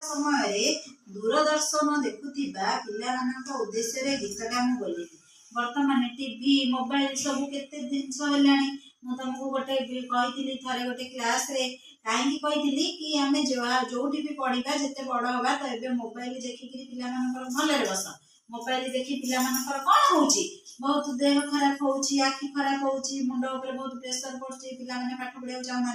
समय दूरदर्शन देखुथिबा पिलामानक उद्देश्य गीतटा मु बोली वर्तमान टीवी मोबाइल सब केते जिनस हेलानी मु तुमको गोटे कही थरे गोटे क्लास रे कहीं कही कि आम जो भी पढ़ा जिते बड़ हवा तो ये मोबाइल देखिकी पिलामानकर भलरे बस मोबाइल देखी पिलामानकर कौन होउची बहुत देह खराब होउची आखि खराब होउची मुंड ऊपर बहुत प्रेशर पड़ुची पिला माने पाठ पढ़िया चाहूना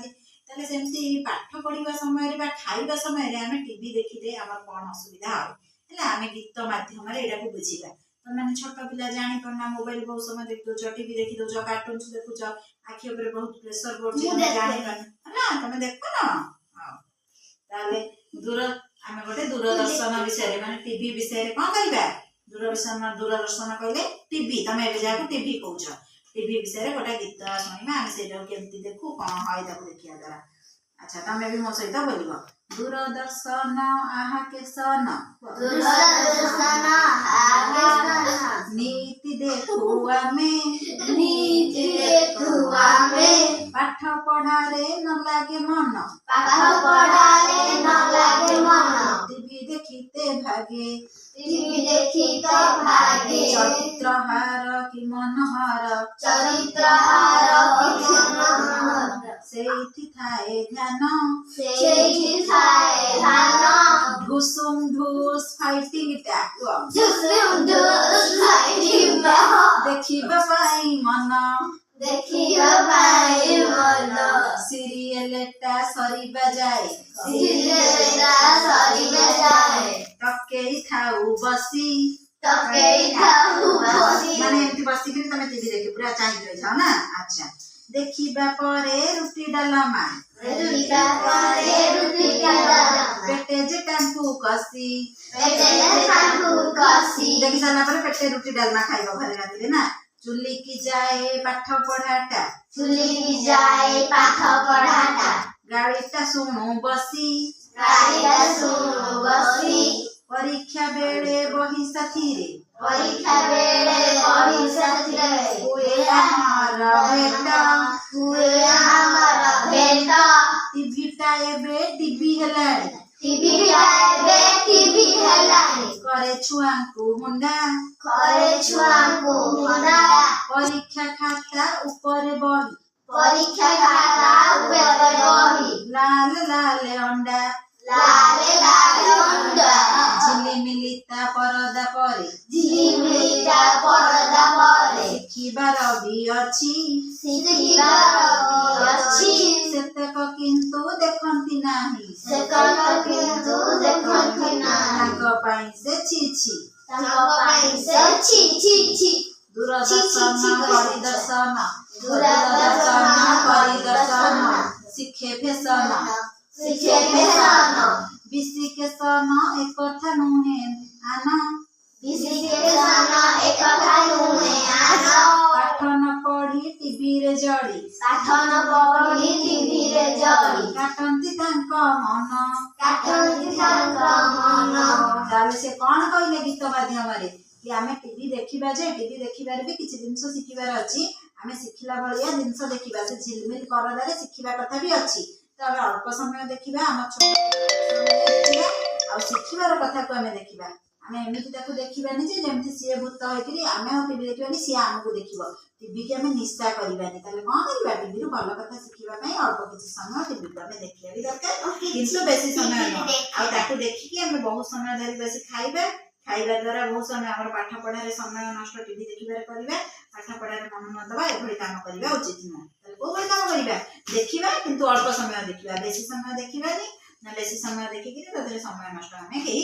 ताले सेमती पाठ पढ़ा समय बा खाइबा समय आम टीवी देखिले आमर कौन असुविधा हो आम गीत माध्यम यहाँ बुझा तुम मैंने छोट पिला जानी पारना मोबाइल बहुत समय देख दौच टीवी देखी दौच कार्टून देखुच आखि उपर बहुत प्रेशर पड़ुची जानी पारना तुम देख ना दूर आम गोटे दूरदर्शन विषय माने टीवी विषय कौन करवा दूरदर्शन कहले टीवी तुम जहाँ टीवी कौच टीवी विषय गोटे गीत शुणा आम से केमती देखू कौन है देखा द्वारा अच्छा तुम भी मो सहित बोल दूरदर्शन आहा के सन नीति देखू आमे पाठ पढ़ारे न लागे मन टीवी देखिते भागे चरित्रहार कि मनोहर सेठी थाए ध्यान ढुसुम ढुस फाइटिंग देखिबा पाई मन सीरियलटा सरीबा जाए तकेई थाऊ बसी माने एमती बसी कि तमे टीवी देखि पूरा चाहि रहि जाओ ना अच्छा देखिबा परे रुटी डालमा पेटे जे टांकू कसी देखि सारा पर पेटे रुटी डालमा खाइबो घरे राति ना चुली की जाए पाठ पढ़ाटा गाड़ीटा शुणु बसी परीक्षा बेले बही साथी हुए आमार भेट टीवीटा एबे टीवी हेलानी करे छुआंकु मुंडा परीक्षा खाता ऊपर बही लाल लाल अंडा झिलिमिलिता परदा परे शिखिबार भी अछि सेतक किंतु देखंती नाही तांक पाई से छी दूरदर्शन परिदर्शन शिखे फेसन विशिकेशन एक कथा नुहे आना पाठ न पढ़ी टीवी रे जड़ी काटंती तांक मन ताले से कौन कहले गीत माध्यम रे कि आमे टीवी देखिबा जे टीवी देखिबार भी किछि जिंस शिखिबार अछि आमे शिखिला भलिया जिंस देखिबा से झिलमिल करदारे शिखिबा कथा भी अछि तो आमे अल्प समय देखिबा हम छोट समय देखिबा आ शिखिबार कथा को आमे देखिबा आमे एमिति ताकू देखिबानी जे जेमति सिए भूत होइकरी आमे आ टीवी देखिबानी सिए हमकु देखिबो टीवी के आमे निशा करिबानी ताले कोन करिबा टीवी रो भलो कथा शिखिबा पई अल्प किछि समय टीवी को आमे देखिया भी दरकार किंतु बेसी समय न आ ताकू देखिकी आमे बहुत समय धरि बसी खाइबा द्वारा बहुत समय आम पाठ पढ़ार समय नष्ट टीवी देखिबार करबा पाठ पढ़ार मन न दबा एभली काम करबा उचित न ताले को भली काम करबा देखिबा किंतु अल्प समय देखिबा बेसी समय देखिबानी ना बेसी समय देखिकी तदरे समय नष्ट आमे केही